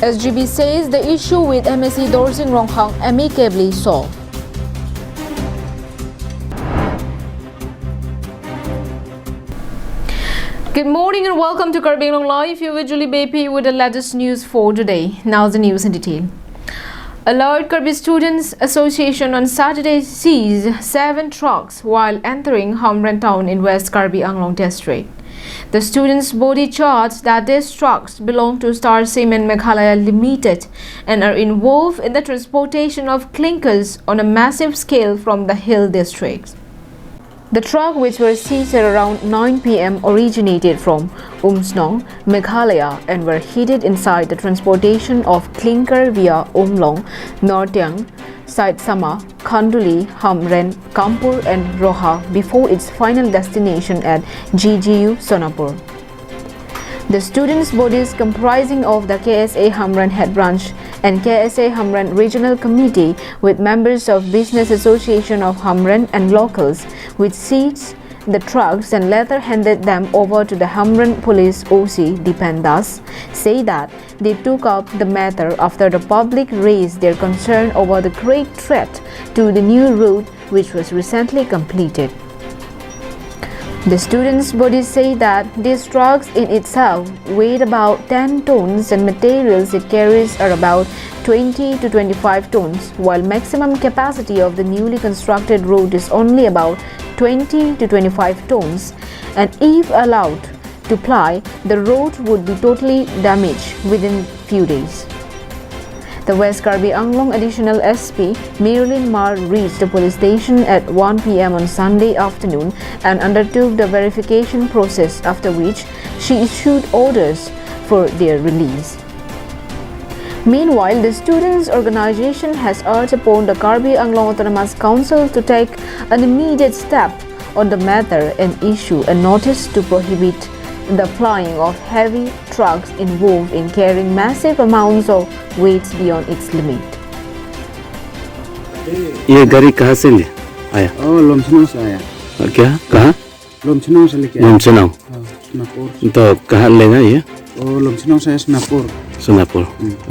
SGB says the issue with MSc Dorsing Ronghang amicably solved. Good morning and welcome to Karbi Anglong Live. You're with Julie Bapi with the latest news for today. Now the news in detail. Alert Karbi Students Association on Saturday seized 7 trucks while entering Hamran town in West Karbi Anglong district. The students' body charged that these trucks belong to Star Cement Meghalaya Limited and are involved in the transportation of clinkers on a massive scale from the hill districts. The truck, which were seized at around 9 p.m. originated from Umsnong, Meghalaya and were headed inside the transportation of clinker via Umlong, Nortiang, Saitsama, Khanduli, Hamren, Kampur and Roha before its final destination at GGU Sonapur. The students' bodies comprising of the KSA Hamran Head Branch and KSA Hamran Regional Committee with members of Business Association of Hamran and locals which seized the trucks and later handed them over to the Hamran Police OC Dipendas say that they took up the matter after the public raised their concern over the great threat to the new route which was recently completed. The students' bodies say that these trucks in itself weigh about 10 tons and materials it carries are about 20 to 25 tons, while maximum capacity of the newly constructed road is only about 20 to 25 tons, and if allowed to ply, the road would be totally damaged within few days. The West Karbi Anglong Additional SP, Marilyn Mar, reached the police station at 1 p.m. on Sunday afternoon and undertook the verification process, after which she issued orders for their release. Meanwhile, the students' organization has urged upon the Karbi Anglong Autonomous Council to take an immediate step on the matter and issue a notice to prohibit the plying of heavy trucks involved in carrying massive amounts of weights beyond its limit. ये गाड़ी कहाँ से ले आया? लोमचनाव से आया। क्या कहाँ? लोमचनाव से लेके आया। लोमचनाव। सोनापुर। तो कहाँ लेगा ये? लोमचनाव से सोनापुर। सोनापुर।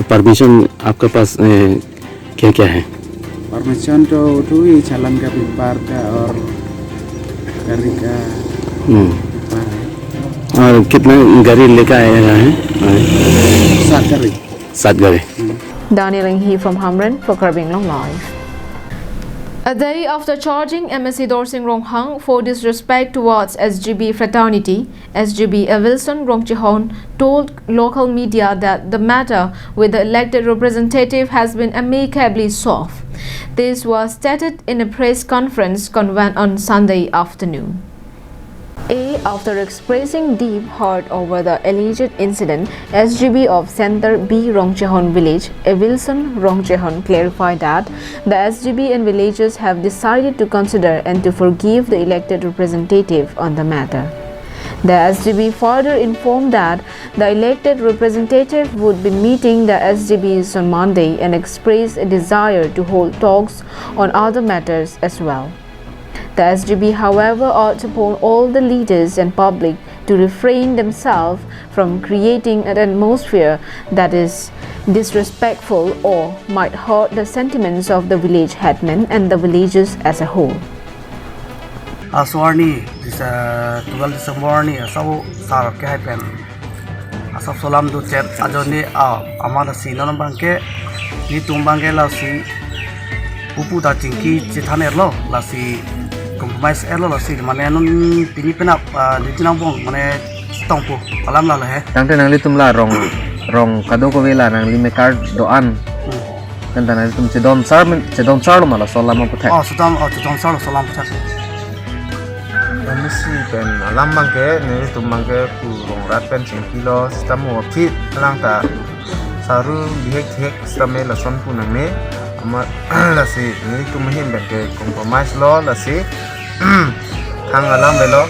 परमिशन आपके पास क्या क्या है? परमिशन तो ये चालान का पेपर का और गाड़ी का पेपर है। और कितना गाड़ी लेकर आया है? 7 गाड़ी। 7 गाड़ी। Daniel Inghi from Hamran for Karbi Anglong Live. A day after charging MSc Dorsing Ronghang for disrespect towards SGB fraternity, SGB Wilson Rongchihon told local media that the matter with the elected representative has been amicably solved. This was stated in a press conference convened on Sunday afternoon. After expressing deep hurt over the alleged incident, SGB of Center B Rongchehon village, Wilson Rongchehon clarified that the SGB and villagers have decided to consider and to forgive the elected representative on the matter. The SGB further informed that the elected representative would be meeting the SGBs on Monday and expressed a desire to hold talks on other matters as well. The SGB, however, urged upon all the leaders and public to refrain themselves from creating an atmosphere that is disrespectful or might hurt the sentiments of the village headmen and the villagers as a whole. Aswarni this 12 December ni asau sar ke happen asap solam du chat ajoni amada sinon bangke ni tumbangke lasi pupu da tingki chithane lo lasi compromise elo lasi mane non tini penap ditinang bong mane tongpu alam la he tangte nang litumla rong kado ko vela nang lime card doan kan tanang litum cedom sar lo mala solam puthak cedom sar solam puthak mesti pen alam bangke ni tumbangke pu rong rat pen 1 kilo stamu fit lang ta saru bihek stame la son pu nang ne ama lasi ni tumhin bangke compromise lo lasi hang alam belo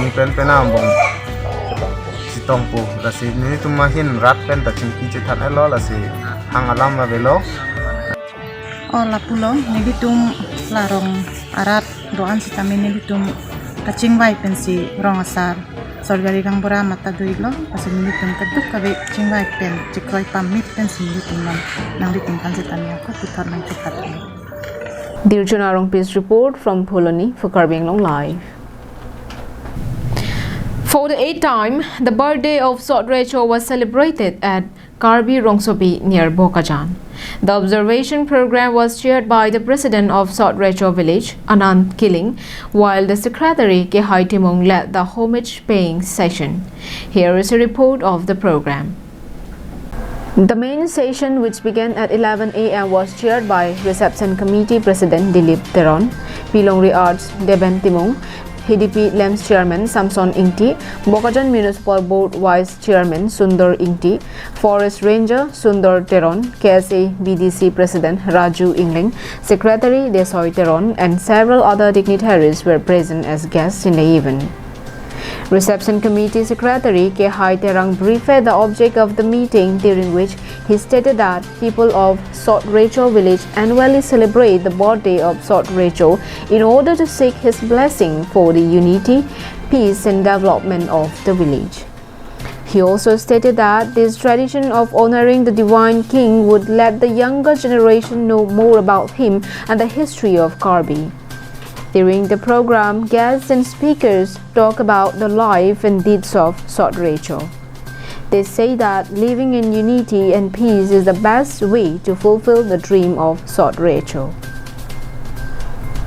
ni pen penam bong sitong pu lasi ni tumahin rat pen ta chingki chithan elo lasi hang alam belo la pulo ni bitum larong arat doan sitamin ni bitum kacing bai pensi rong asar sorgari kang bora mata duiglo asin ni tum kaduk kabe chingwai pen chikroi pamit pen sindi tumam nang di tingkan setania ko putar nang cepat. Dirjun Arong Peace report from Pholoni for Karbi Anglong Live. For the 8th time, the birthday of Sot Recho was celebrated at Karbi Rongsopi near Bokajan. The observation program was chaired by the president of Sot Recho village, Anand Killing, while the secretary Kehai Timong led the homage-paying session. Here is a report of the program. The main session, which began at 11 a.m., was chaired by Reception Committee President Dilip Teron, Pilongri Arts Deben Timong, HDP LEMS Chairman Samson Ingti, Bokajan Municipal Board Vice Chairman Sundar Ingti, Forest Ranger Sundar Teron, KSA BDC President Raju Ingling, Secretary Desoy Teron, and several other dignitaries were present as guests in the event. Reception Committee Secretary Kehai Terang briefed the object of the meeting, during which he stated that people of Sot Recho village annually celebrate the birthday of Sot Recho in order to seek his blessing for the unity, peace and development of the village. He also stated that this tradition of honoring the divine king would let the younger generation know more about him and the history of Karbi. During the program, guests and speakers talk about the life and deeds of Sot Recho. They say that living in unity and peace is the best way to fulfill the dream of Sot Recho.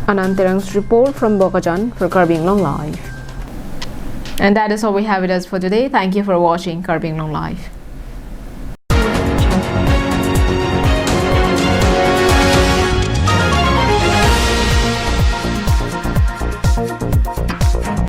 Anand Terang's report from Bokajan for Karbi Anglong Live. And that is all we have with us for today. Thank you for watching Karbi Anglong Live.